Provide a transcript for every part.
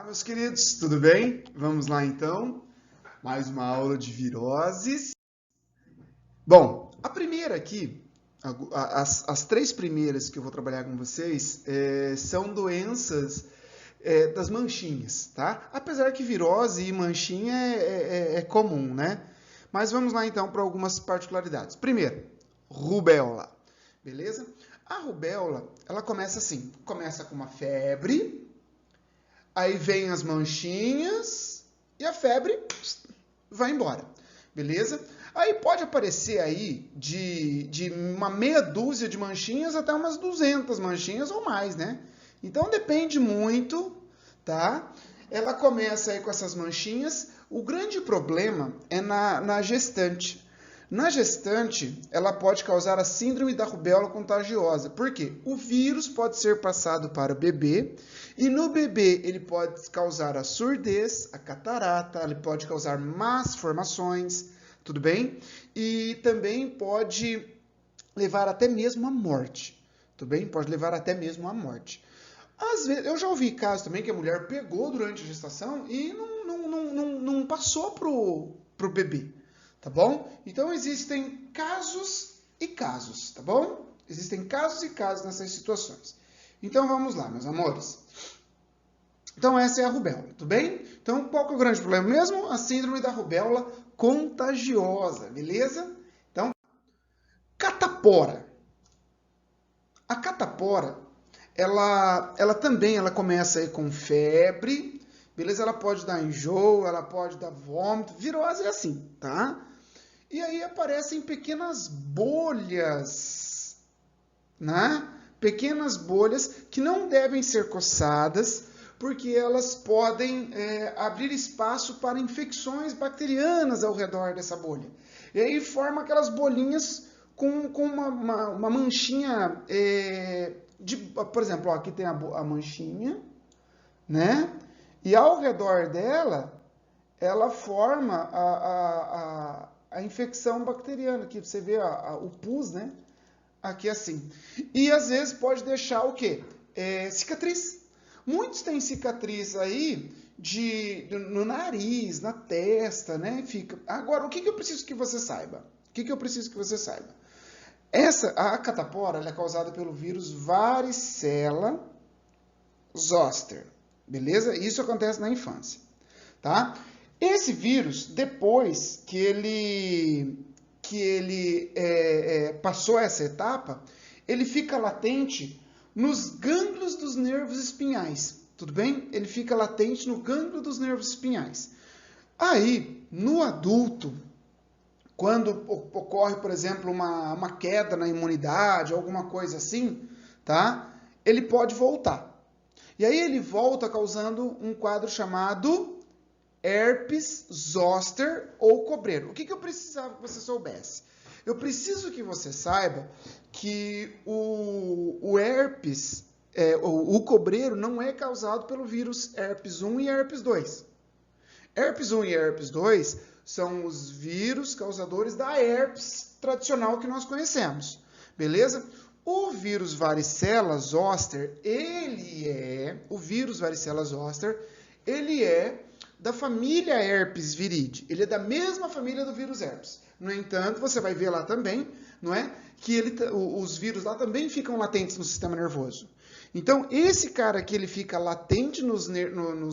Meus queridos, tudo bem? Vamos lá então, mais uma aula de viroses. Bom, a primeira aqui, as três primeiras que eu vou trabalhar com vocês são doenças das manchinhas, tá? Apesar que virose e manchinha é comum, né? Mas vamos lá então para algumas particularidades. Primeiro, rubéola, beleza? A rubéola, ela começa assim, começa com uma febre. Aí vem as manchinhas e a febre vai embora, beleza? Aí pode aparecer aí de uma meia dúzia de manchinhas até umas 200 manchinhas ou mais, né? Então depende muito, tá? Ela começa aí com essas manchinhas. O grande problema é na gestante. Na gestante, ela pode causar a síndrome da rubéola contagiosa. Por quê? O vírus pode ser passado para o bebê e no bebê ele pode causar a surdez, a catarata, ele pode causar más formações, tudo bem? E também pode levar até mesmo à morte, tudo bem? Pode levar até mesmo à morte. Às vezes, eu já ouvi casos também que a mulher pegou durante a gestação e não passou pro bebê. Tá bom? Então, existem casos e casos, tá bom? Existem casos e casos nessas situações. Então, vamos lá, meus amores. Então, essa é a rubéola, tudo bem? Então, qual que é o grande problema mesmo? A síndrome da rubéola contagiosa, beleza? Então, catapora. A catapora, ela também começa aí com febre, beleza? Ela pode dar enjoo, ela pode dar vômito, virose é assim, tá? E aí aparecem pequenas bolhas, né? Pequenas bolhas que não devem ser coçadas, porque elas podem abrir espaço para infecções bacterianas ao redor dessa bolha. E aí forma aquelas bolinhas com uma manchinha, por exemplo, ó, aqui tem a manchinha, né? E ao redor dela, ela forma a infecção bacteriana. Aqui você vê o pus, né? Aqui assim. E às vezes pode deixar o quê? Cicatriz. Muitos têm cicatriz aí no nariz, na testa, né? Fica. Agora, o que eu preciso que você saiba? O que eu preciso que você saiba? A catapora ela é causada pelo vírus varicela zoster. Beleza? Isso acontece na infância. Tá? Esse vírus, depois que ele passou essa etapa, ele fica latente nos gânglios dos nervos espinhais. Tudo bem? Ele fica latente no gânglio dos nervos espinhais. Aí, no adulto, quando ocorre, por exemplo, uma queda na imunidade, alguma coisa assim, tá? Ele pode voltar. E aí ele volta causando um quadro chamado herpes zoster ou cobreiro. O que eu precisava que você soubesse? Eu preciso que você saiba que o herpes, o cobreiro, não é causado pelo vírus herpes 1 e herpes 2. Herpes 1 e herpes 2 são os vírus causadores da herpes tradicional que nós conhecemos. Beleza? O vírus varicela zoster, o vírus varicela zoster, ele é da família herpes viride. Ele é da mesma família do vírus herpes. No entanto, você vai ver lá também, não é? Que os vírus lá também ficam latentes no sistema nervoso. Então, esse cara aqui, ele fica latente nos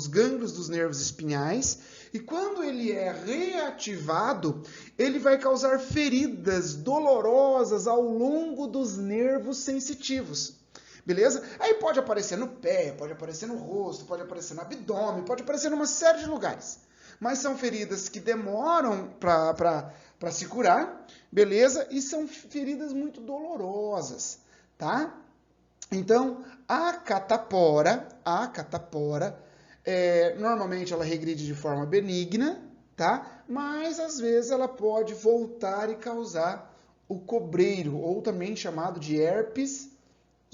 gânglios dos nervos espinhais, e quando ele é reativado, ele vai causar feridas dolorosas ao longo dos nervos sensitivos. Beleza? Aí pode aparecer no pé, pode aparecer no rosto, pode aparecer no abdômen, pode aparecer numa série de lugares. Mas são feridas que demoram para se curar, beleza? E são feridas muito dolorosas, tá? Então, a catapora, normalmente ela regride de forma benigna, tá? Mas às vezes ela pode voltar e causar o cobreiro, ou também chamado de herpes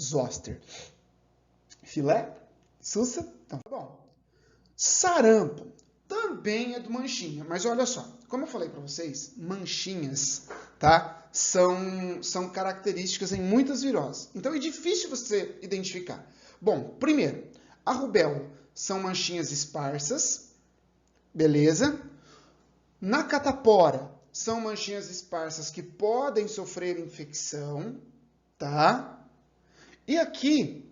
zoster. Filé? Sussa? Então tá bom. Sarampo também é do manchinha, mas olha só, como eu falei para vocês, manchinhas, tá? São características em muitas viroses. Então é difícil você identificar. Bom, primeiro, a rubéola são manchinhas esparsas, beleza? Na catapora, são manchinhas esparsas que podem sofrer infecção, tá? E aqui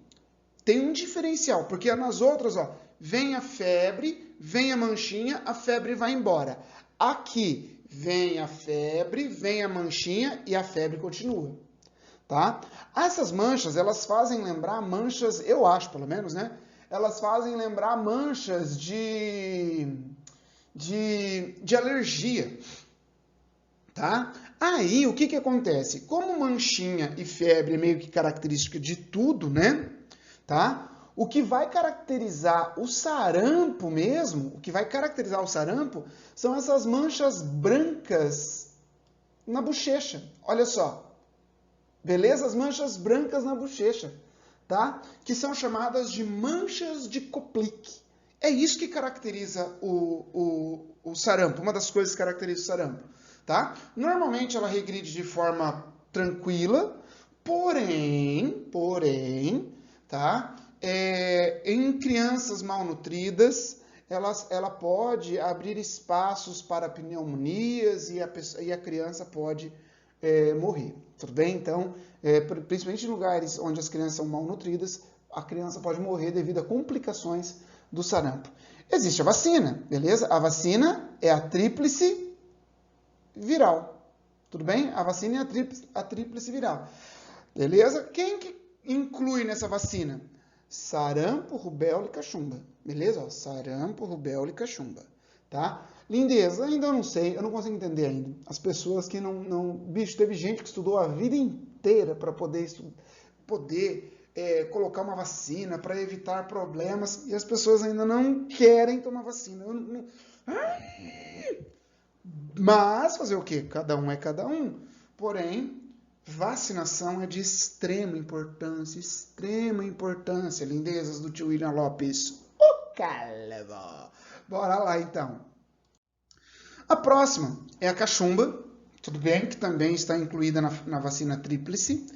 tem um diferencial, porque nas outras, ó, vem a febre, vem a manchinha, a febre vai embora. Aqui, vem a febre, vem a manchinha e a febre continua, tá? Essas manchas, elas fazem lembrar manchas, eu acho pelo menos, né? Elas fazem lembrar manchas de alergia, tá? Aí, o que que acontece? Como manchinha e febre é meio que característica de tudo, né? Tá? O que vai caracterizar o sarampo mesmo, o que vai caracterizar o sarampo são essas manchas brancas na bochecha. Olha só. Beleza? As manchas brancas na bochecha, tá? Que são chamadas de manchas de Koplik. É isso que caracteriza o sarampo, uma das coisas que caracteriza o sarampo, tá? Normalmente ela regride de forma tranquila, porém, tá? Em crianças malnutridas, ela pode abrir espaços para pneumonias e a criança pode morrer, tudo bem? Então, principalmente em lugares onde as crianças são malnutridas, a criança pode morrer devido a complicações do sarampo. Existe a vacina, beleza? A vacina é a tríplice viral, tudo bem? A vacina é a tríplice viral, beleza? Quem que inclui nessa vacina? Sarampo, rubéola e cachumba, beleza? Ó, sarampo, rubéola e cachumba, tá? Lindeza, ainda não sei, eu não consigo entender ainda. As que não... Bicho, teve gente que estudou a vida inteira para poder colocar uma vacina, para evitar problemas, e as pessoas ainda não querem tomar vacina. Mas, fazer o quê? Cada um é cada um. Porém, vacinação é de extrema importância, lindezas do tio William Lopes. O calvo. Bora lá, então. A próxima é a cachumba, tudo bem? Que também está incluída na vacina tríplice,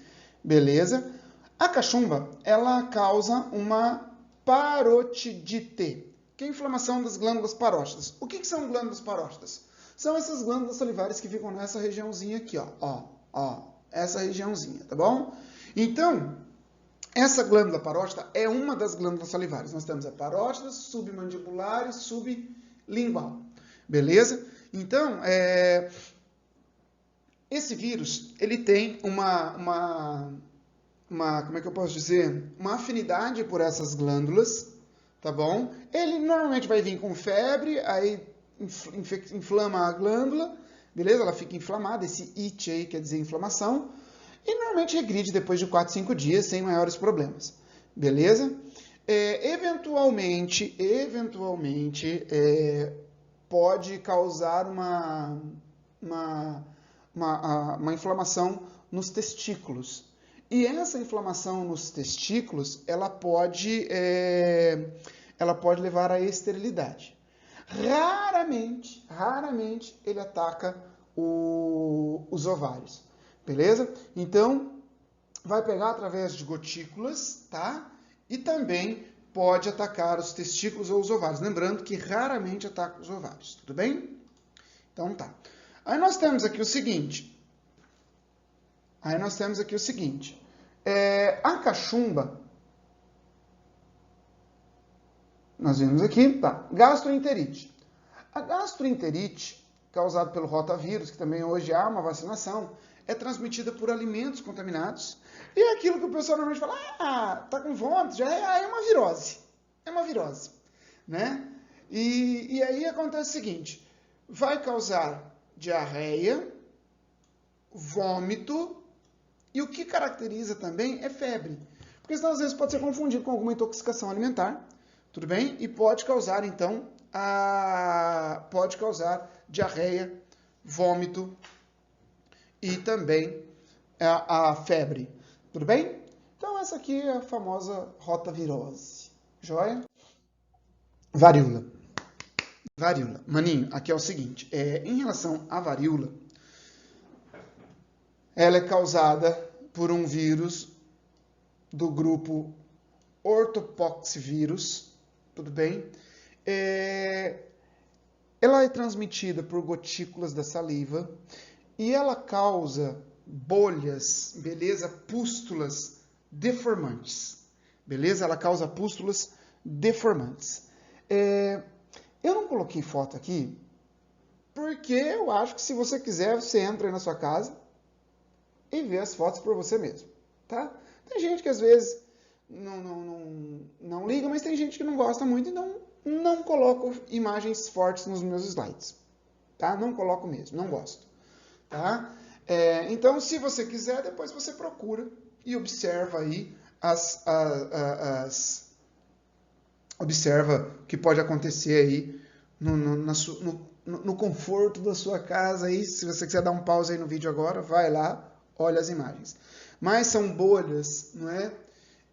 beleza? A cachumba, ela causa uma parotidite, que é a inflamação das glândulas parótidas. O que são glândulas parótidas? São essas glândulas salivares que ficam nessa regiãozinha aqui, ó, essa regiãozinha, tá bom? Então, essa glândula parótida é uma das glândulas salivares. Nós temos a parótida, submandibular e sublingual, beleza? Então, esse vírus, ele tem como é que eu posso dizer? Uma afinidade por essas glândulas, tá bom? Ele normalmente vai vir com febre, aí inflama a glândula, beleza? Ela fica inflamada, esse itch aí quer dizer inflamação, e normalmente regride depois de 4, 5 dias sem maiores problemas, beleza? Eventualmente, pode causar uma inflamação nos testículos. E essa inflamação nos testículos, ela pode levar à esterilidade. Raramente ele ataca os ovários, beleza? Então, vai pegar através de gotículas, tá? E também pode atacar os testículos ou os ovários. Lembrando que raramente ataca os ovários, tudo bem? Então tá. Aí nós temos aqui o seguinte. A cachumba, nós vimos aqui, tá? Gastroenterite. A gastroenterite, causada pelo rotavírus, que também hoje há uma vacinação, é transmitida por alimentos contaminados. E é aquilo que o pessoal normalmente fala, tá com vômito, já é uma virose. É uma virose, né? E aí acontece o seguinte, vai causar diarreia, vômito, e o que caracteriza também é febre. Porque senão, às vezes, pode ser confundido com alguma intoxicação alimentar, tudo bem? E pode causar, então, diarreia, vômito e também a febre, tudo bem? Então, essa aqui é a famosa rotavirose, joia? Varíola. Maninho, aqui é o seguinte, em relação à varíola, ela é causada por um vírus do grupo ortopoxvírus, tudo bem? Ela é transmitida por gotículas da saliva e ela causa bolhas, beleza? Pústulas deformantes, beleza? Ela causa pústulas deformantes. Eu não coloquei foto aqui porque eu acho que se você quiser, você entra aí na sua casa e vê as fotos por você mesmo, tá? Tem gente que às vezes não liga, mas tem gente que não gosta muito, então não coloco imagens fortes nos meus slides, tá? Não coloco mesmo, não gosto, tá? Então, se você quiser, depois você procura e observa aí observa o que pode acontecer aí no conforto da sua casa aí. Se você quiser dar um pause aí no vídeo agora, vai lá, olha as imagens. Mas são bolhas, não é?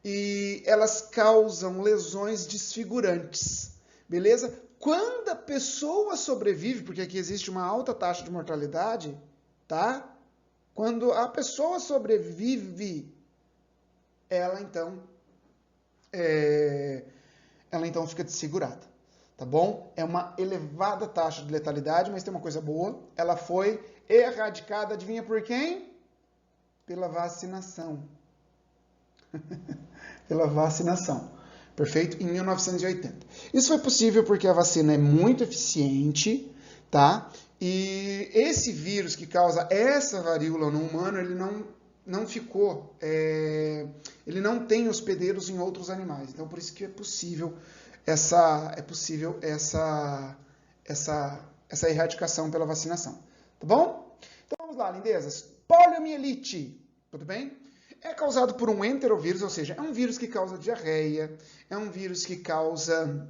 E elas causam lesões desfigurantes, beleza? Quando a pessoa sobrevive, porque aqui existe uma alta taxa de mortalidade, tá? Quando a pessoa sobrevive, ela então fica desfigurada, tá bom? É uma elevada taxa de letalidade, mas tem uma coisa boa, ela foi erradicada, adivinha por quem? Pela vacinação. Pela vacinação, perfeito? Em 1980. Isso foi possível porque a vacina é muito eficiente, tá? E esse vírus que causa essa varíola no humano, ele não ficou, ele não tem hospedeiros em outros animais. Então, por isso que é possível essa erradicação pela vacinação, tá bom? Então, vamos lá, lindezas. Poliomielite, tudo bem? É causado por um enterovírus, ou seja, é um vírus que causa diarreia, é um vírus que causa...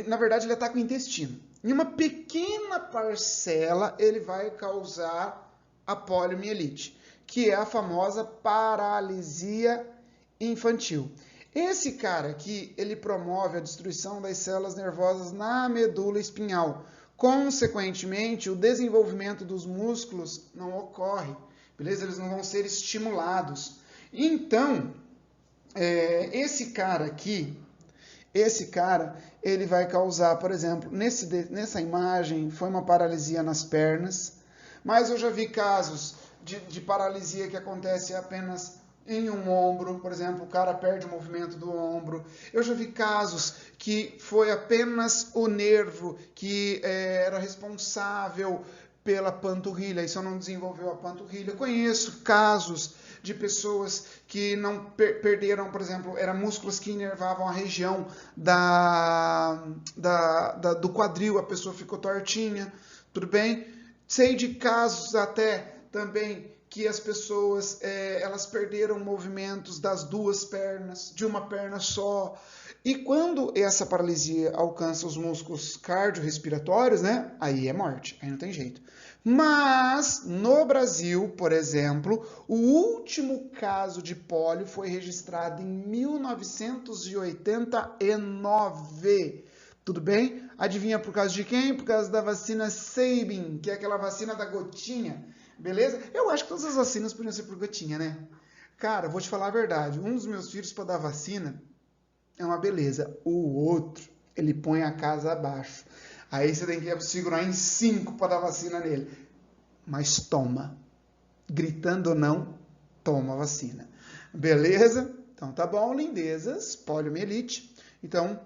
na verdade, ele ataca o intestino. Em uma pequena parcela, ele vai causar a poliomielite, que é a famosa paralisia infantil. Esse cara aqui, ele promove a destruição das células nervosas na medula espinhal. Consequentemente, o desenvolvimento dos músculos não ocorre. Beleza? Eles não vão ser estimulados. Então, esse cara aqui, ele vai causar, por exemplo, nessa imagem, foi uma paralisia nas pernas, mas eu já vi casos de paralisia que acontece apenas em um ombro, por exemplo, o cara perde o movimento do ombro. Eu já vi casos que foi apenas o nervo que era responsável pela panturrilha, e só não desenvolveu a panturrilha. Eu conheço casos de pessoas que não perderam, por exemplo, eram músculos que inervavam a região do quadril, a pessoa ficou tortinha, tudo bem? Sei de casos até também que as pessoas elas perderam movimentos das duas pernas, de uma perna só. E quando essa paralisia alcança os músculos cardiorrespiratórios, né? Aí é morte, aí não tem jeito. Mas no Brasil, por exemplo, o último caso de pólio foi registrado em 1989. Tudo bem? Adivinha por causa de quem? Por causa da vacina Sabin, que é aquela vacina da gotinha. Beleza? Eu acho que todas as vacinas podiam ser por gotinha, né? Cara, vou te falar a verdade. Um dos meus filhos, para dar vacina, é uma beleza. O outro, ele põe a casa abaixo. Aí você tem que segurar em 5 para dar vacina nele. Mas toma. Gritando ou não, toma a vacina. Beleza? Então tá bom, lindezas. Poliomielite. Então,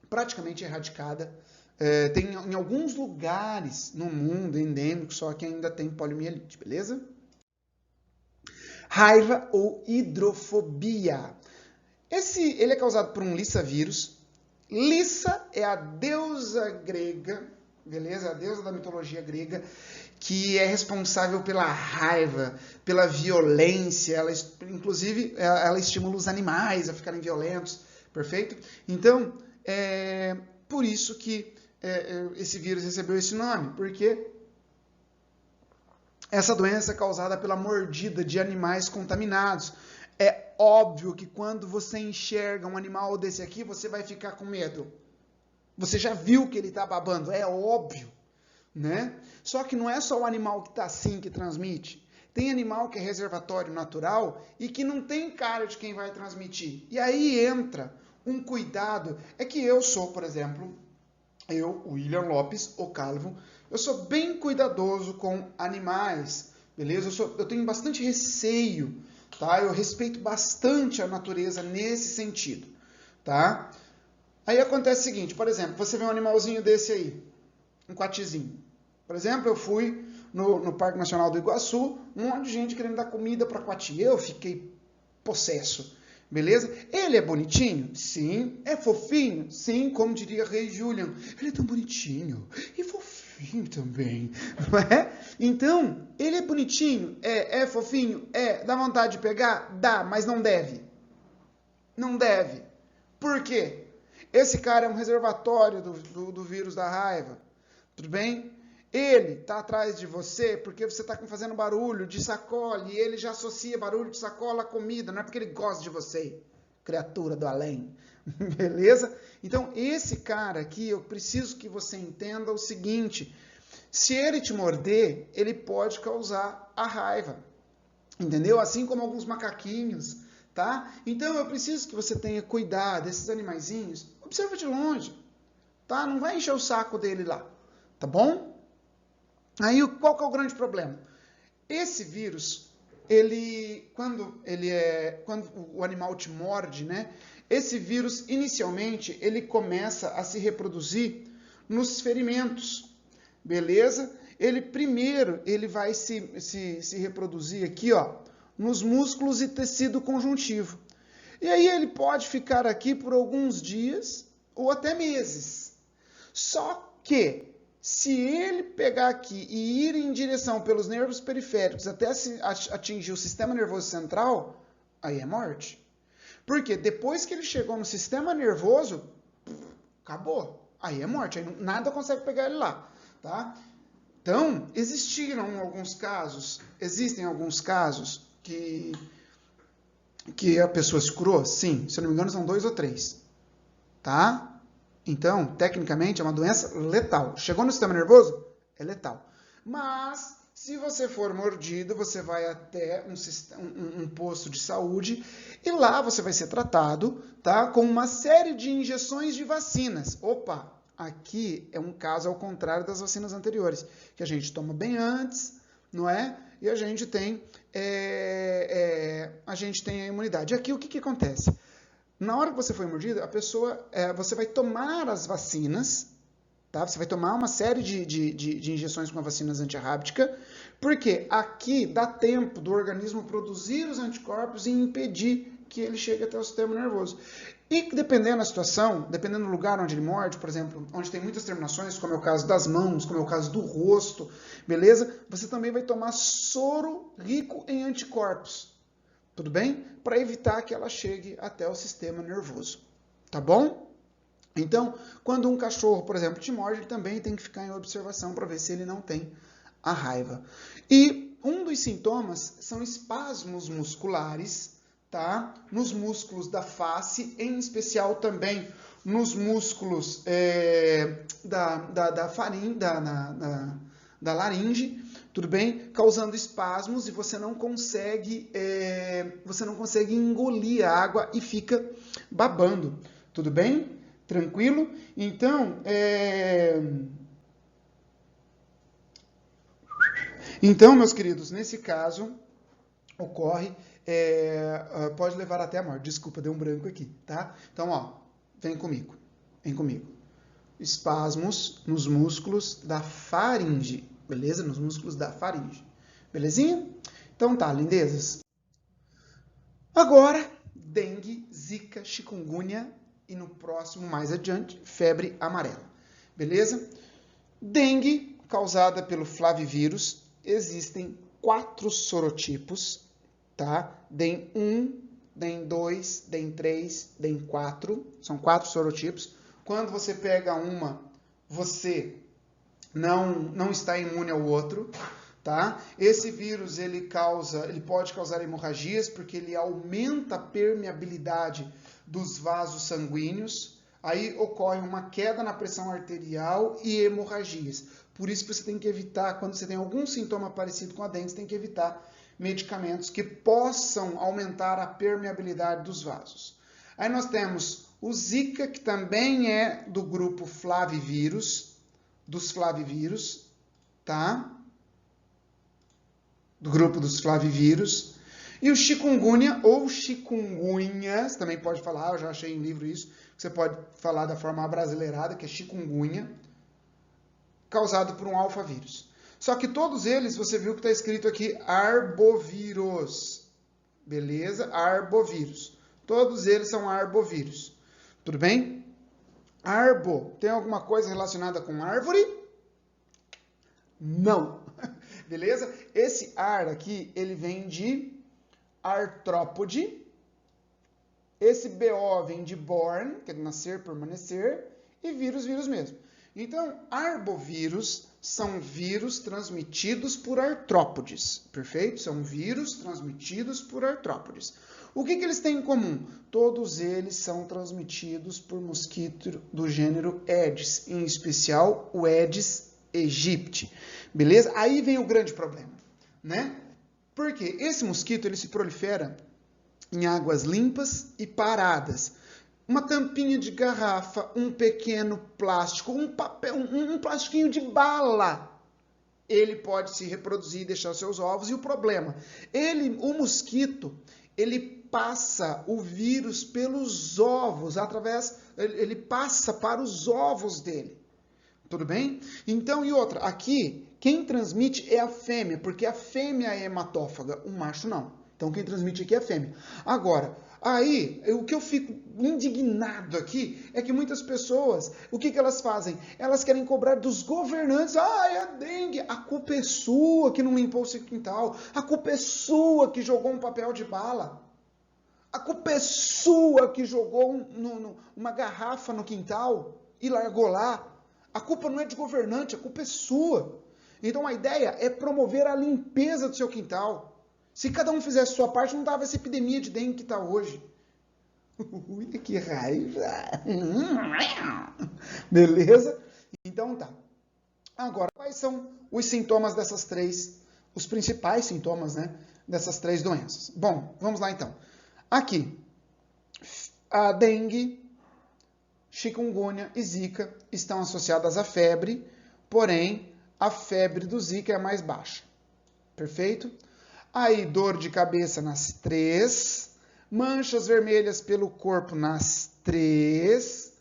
praticamente erradicada. Tem em alguns lugares no mundo endêmico, só que ainda tem poliomielite, beleza? Raiva ou hidrofobia. Ele é causado por um lissavírus. Lissa é a deusa grega, beleza? A deusa da mitologia grega, que é responsável pela raiva, pela violência. Inclusive, ela estimula os animais a ficarem violentos, perfeito? Então, por isso que esse vírus recebeu esse nome, porque essa doença é causada pela mordida de animais contaminados. É óbvio que quando você enxerga um animal desse aqui, você vai ficar com medo. Você já viu que ele está babando, é óbvio, né? Só que não é só o animal que está assim que transmite. Tem animal que é reservatório natural e que não tem cara de quem vai transmitir. E aí entra um cuidado. É que eu sou, por exemplo, eu, William Lopes, o Calvo, eu sou bem cuidadoso com animais, beleza? Eu tenho bastante receio, tá? Eu respeito bastante a natureza nesse sentido, tá? Aí acontece o seguinte, por exemplo, você vê um animalzinho desse aí, um coatizinho. Por exemplo, eu fui no Parque Nacional do Iguaçu, um monte de gente querendo dar comida para coati. Eu fiquei possesso, beleza? Ele é bonitinho? Sim. É fofinho? Sim, como diria Rei Julian. Ele é tão bonitinho e fofinho também, não é? Então, ele é bonitinho? É fofinho? É. Dá vontade de pegar? Dá, mas não deve. Não deve. Por quê? Esse cara é um reservatório do vírus da raiva. Tudo bem? Ele está atrás de você porque você está fazendo barulho de sacola e ele já associa barulho de sacola à comida. Não é porque ele gosta de você, criatura do além. Beleza? Então, esse cara aqui, eu preciso que você entenda o seguinte. Se ele te morder, ele pode causar a raiva. Entendeu? Assim como alguns macaquinhos, tá? Então, eu preciso que você tenha cuidado desses animaizinhos. Observa de longe, tá? Não vai encher o saco dele lá, tá bom? Aí, qual que é o grande problema? Esse vírus, quando o animal te morde, né? Esse vírus, inicialmente, ele começa a se reproduzir nos ferimentos, beleza? Ele vai se reproduzir aqui, ó, nos músculos e tecido conjuntivo. E aí ele pode ficar aqui por alguns dias ou até meses. Só que, se ele pegar aqui e ir em direção pelos nervos periféricos até atingir o sistema nervoso central, aí é morte. Porque depois que ele chegou no sistema nervoso, acabou. Aí é morte, aí nada consegue pegar ele lá, tá? Então, existem alguns casos que a pessoa se curou? Sim, se eu não me engano são 2 ou 3, tá? Então, tecnicamente, é uma doença letal. Chegou no sistema nervoso? É letal. Mas, se você for mordido, você vai até um posto de saúde e lá você vai ser tratado, tá? Com uma série de injeções de vacinas. Opa, aqui é um caso ao contrário das vacinas anteriores, que a gente toma bem antes, não é? E a gente tem a imunidade. Aqui o que acontece? Na hora que você foi mordido, você vai tomar as vacinas, tá? Você vai tomar uma série de injeções com vacinas antirrábica, porque aqui dá tempo do organismo produzir os anticorpos e impedir que ele chegue até o sistema nervoso. E dependendo da situação, dependendo do lugar onde ele morde, por exemplo, onde tem muitas terminações, como é o caso das mãos, como é o caso do rosto, beleza? Você também vai tomar soro rico em anticorpos. Tudo bem? Para evitar que ela chegue até o sistema nervoso. Tá bom? Então, quando um cachorro, por exemplo, te morde, ele também tem que ficar em observação para ver se ele não tem a raiva. E um dos sintomas são espasmos musculares, tá? Nos músculos da face, em especial também nos músculos da laringe, tudo bem? Causando espasmos e você não consegue engolir a água e fica babando, tudo bem? Tranquilo? Então, meus queridos, nesse caso, ocorre, pode levar até a morte. Desculpa, deu um branco aqui, tá? Então, ó, vem comigo. Espasmos nos músculos da faringe, beleza? Nos músculos da faringe, belezinha? Então tá, lindezas. Agora, dengue, zika, chikungunya e no próximo, mais adiante, febre amarela, beleza? Dengue, causada pelo flavivírus, existem 4 sorotipos, tá? DEN 1, DEN 2, DEN 3, DEN 4, são 4 sorotipos. Quando você pega uma, você não está imune ao outro, tá? Esse vírus ele pode causar hemorragias porque ele aumenta a permeabilidade dos vasos sanguíneos. Aí ocorre uma queda na pressão arterial e hemorragias. Por isso que você tem que evitar, quando você tem algum sintoma parecido com a dengue, você tem que evitar medicamentos que possam aumentar a permeabilidade dos vasos. Aí nós temos O Zika, que também é do grupo Flavivírus, dos Flavivírus, tá? Do grupo dos Flavivírus. E o Chikungunya, ou Chikungunya, você também pode falar, eu já achei em livro isso, você pode falar da forma abrasileirada, que é Chikungunya, causado por um alfavírus. Só que todos eles, você viu que está escrito aqui arbovírus. Beleza? Arbovírus. Todos eles são arbovírus. Tudo bem? Arbo, tem alguma coisa relacionada com árvore? Não. Beleza? Esse ar aqui, ele vem de artrópode. Esse BO vem de born, que é nascer, permanecer. E vírus, vírus mesmo. Então, arbovírus são vírus transmitidos por artrópodes, perfeito? São vírus transmitidos por artrópodes. O que eles têm em comum? Todos eles são transmitidos por mosquito do gênero Aedes, em especial o Aedes aegypti, beleza? Aí vem o grande problema, né? Porque esse mosquito ele se prolifera em águas limpas e paradas. Uma tampinha de garrafa, um pequeno plástico, um papel, um plastiquinho de bala, ele pode se reproduzir e deixar seus ovos. E o problema, o mosquito, ele passa o vírus pelos ovos, ele passa para os ovos dele. Tudo bem? Então, e outra, aqui, quem transmite é a fêmea, porque a fêmea é hematófaga, o macho não. Então, quem transmite aqui é a fêmea. Agora, aí, o que eu fico indignado aqui é que muitas pessoas, o que elas fazem? Elas querem cobrar dos governantes. Ah, é a dengue. A culpa é sua que não limpou o seu quintal. A culpa é sua que jogou um papel de bala. A culpa é sua que jogou uma garrafa no quintal e largou lá. A culpa não é de governante, a culpa é sua. Então, a ideia é promover a limpeza do seu quintal. Se cada um fizesse a sua parte, não dava essa epidemia de dengue que está hoje. Ui, que raiva! Beleza? Então tá. Agora, quais são os sintomas dessas três, os principais sintomas, né, dessas três doenças? Bom, vamos lá então. Aqui, a dengue, chikungunya e zika estão associadas à febre, porém, a febre do zika é a mais baixa. Perfeito? Aí, dor de cabeça nas 3, manchas vermelhas pelo corpo nas 3,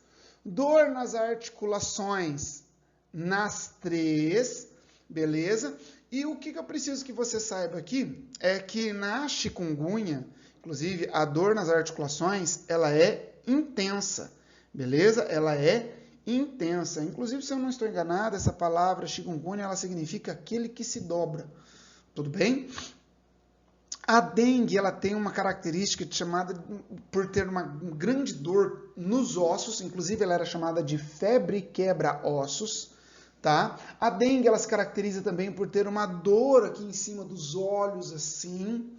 dor nas articulações nas 3, beleza? E o que eu preciso que você saiba aqui é que na chikungunya, inclusive, a dor nas articulações, ela é intensa, beleza? Ela é intensa. Inclusive, se eu não estou enganado, essa palavra chikungunya, ela significa aquele que se dobra. Tudo bem? A dengue, ela tem uma característica chamada por ter uma grande dor nos ossos, inclusive ela era chamada de febre quebra-ossos, tá? A dengue, ela se caracteriza também por ter uma dor aqui em cima dos olhos, assim,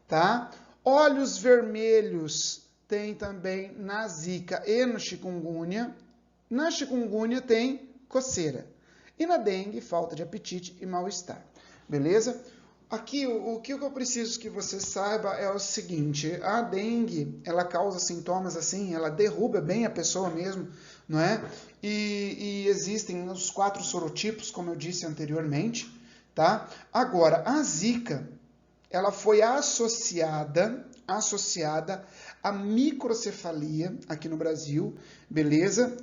tá? Olhos vermelhos tem também na zika e no chikungunya. Na chikungunya tem coceira. E na dengue, falta de apetite e mal-estar. Beleza? Aqui, o que eu preciso que você saiba é o seguinte, a dengue, ela causa sintomas assim, ela derruba bem a pessoa mesmo, não é? E existem os 4 sorotipos, como eu disse anteriormente, tá? Agora, a zika, ela foi associada à microcefalia aqui no Brasil, beleza?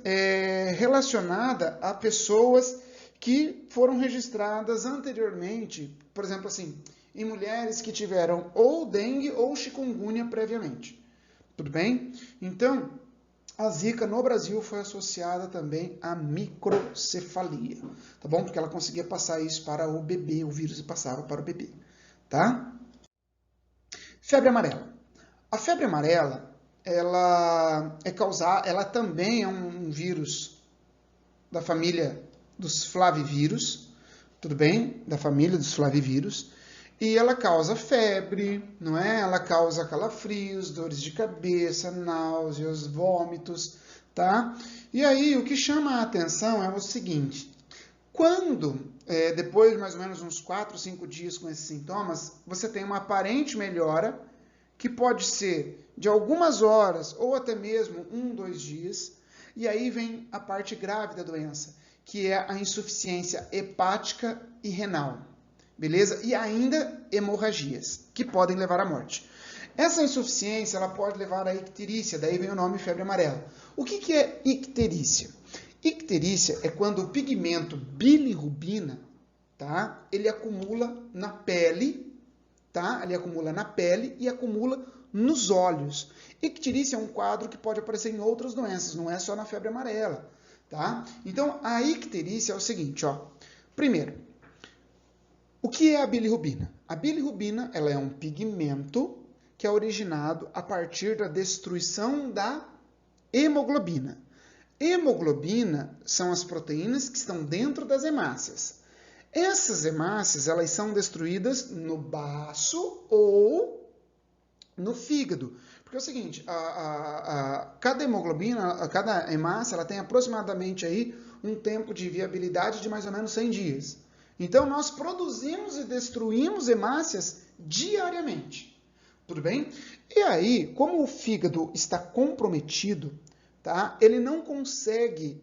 Relacionada a pessoas que foram registradas anteriormente, por exemplo, assim, em mulheres que tiveram ou dengue ou chikungunya previamente. Tudo bem? Então, a zika no Brasil foi associada também à microcefalia, tá bom? Porque ela conseguia passar isso para o bebê, o vírus passava para o bebê, tá? Febre amarela. A febre amarela, ela também é um vírus da família dos flavivírus, tudo bem? Da família dos flavivírus. E ela causa febre, não é? Ela causa calafrios, dores de cabeça, náuseas, vômitos, tá? E aí, o que chama a atenção é o seguinte. Quando, depois de mais ou menos uns 4, 5 dias com esses sintomas, você tem uma aparente melhora, que pode ser de algumas horas ou até mesmo 1, 2 dias. E aí vem a parte grave da doença, que é a insuficiência hepática e renal, beleza? E ainda hemorragias, que podem levar à morte. Essa insuficiência ela pode levar à icterícia, daí vem o nome febre amarela. O que é icterícia? Icterícia é quando o pigmento bilirrubina, tá? Ele acumula na pele, tá? Ele acumula na pele e acumula nos olhos. Icterícia é um quadro que pode aparecer em outras doenças, não é só na febre amarela, tá? Então, a icterícia é o seguinte, ó. Primeiro, o que é a bilirrubina? A bilirrubina, ela é um pigmento que é originado a partir da destruição da hemoglobina. Hemoglobina são as proteínas que estão dentro das hemácias. Essas hemácias, elas são destruídas no baço ou no fígado. Porque é o seguinte, cada hemoglobina, cada hemácia, ela tem aproximadamente aí um tempo de viabilidade de mais ou menos 100 dias. Então, nós produzimos e destruímos hemácias diariamente. Tudo bem? E aí, como o fígado está comprometido, tá? Ele não consegue,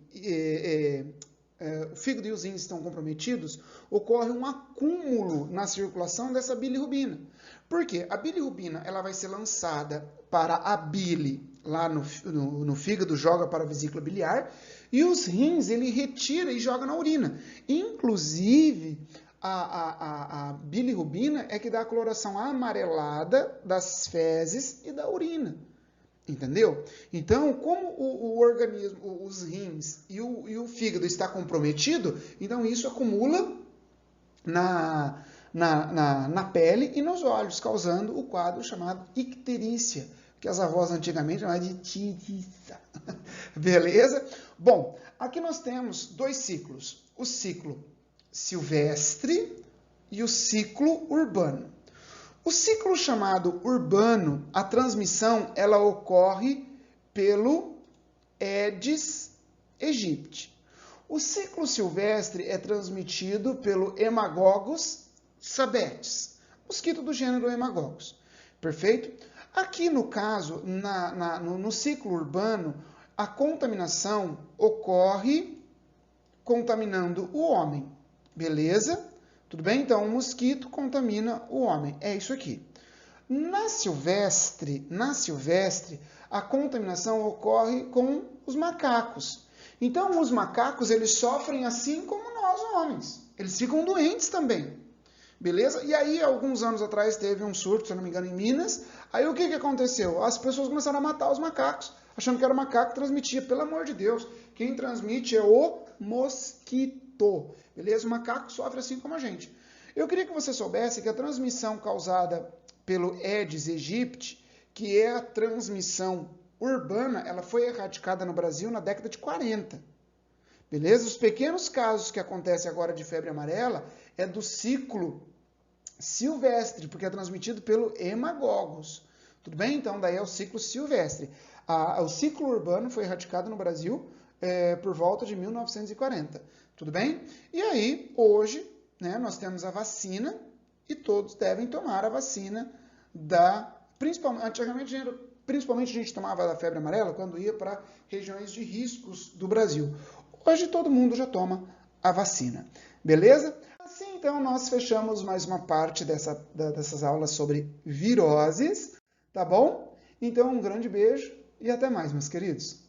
o fígado e os rins estão comprometidos, ocorre um acúmulo na circulação dessa bilirrubina. Por quê? A bilirrubina ela vai ser lançada para a bile, lá no fígado, joga para a vesícula biliar, e os rins ele retira e joga na urina. Inclusive, a bilirrubina é que dá a coloração amarelada das fezes e da urina. Entendeu? Então, como o organismo, os rins e o fígado está comprometido, então isso acumula na pele e nos olhos, causando o quadro chamado icterícia, que as avós antigamente chamavam de tiriça. Beleza? Bom, aqui nós temos 2 ciclos. O ciclo silvestre e o ciclo urbano. O ciclo chamado urbano, a transmissão, ela ocorre pelo Aedes aegypti. O ciclo silvestre é transmitido pelo Haemococcus sabetes, mosquito do gênero Haemococcus. Perfeito? Aqui no caso, no ciclo urbano, a contaminação ocorre contaminando o homem. Beleza? Tudo bem? Então, o mosquito contamina o homem. É isso aqui. Na silvestre, a contaminação ocorre com os macacos. Então, os macacos, eles sofrem assim como nós, homens. Eles ficam doentes também. Beleza? E aí, alguns anos atrás, teve um surto, se eu não me engano, em Minas. Aí, o que aconteceu? As pessoas começaram a matar os macacos, achando que era o macaco que transmitia. Pelo amor de Deus, quem transmite é o mosquito. Beleza? O macaco sofre assim como a gente. Eu queria que você soubesse que a transmissão causada pelo Aedes aegypti, que é a transmissão urbana, ela foi erradicada no Brasil na década de 40. Beleza? Os pequenos casos que acontecem agora de febre amarela é do ciclo silvestre, porque é transmitido pelo Haemococcus. Tudo bem? Então, daí é o ciclo silvestre. O ciclo urbano foi erradicado no Brasil por volta de 1940. Tudo bem? E aí, hoje, né, nós temos a vacina e todos devem tomar a vacina principalmente a gente tomava da febre amarela quando ia para regiões de riscos do Brasil. Hoje todo mundo já toma a vacina. Beleza? Assim, então, nós fechamos mais uma parte dessas aulas sobre viroses, tá bom? Então, um grande beijo e até mais, meus queridos.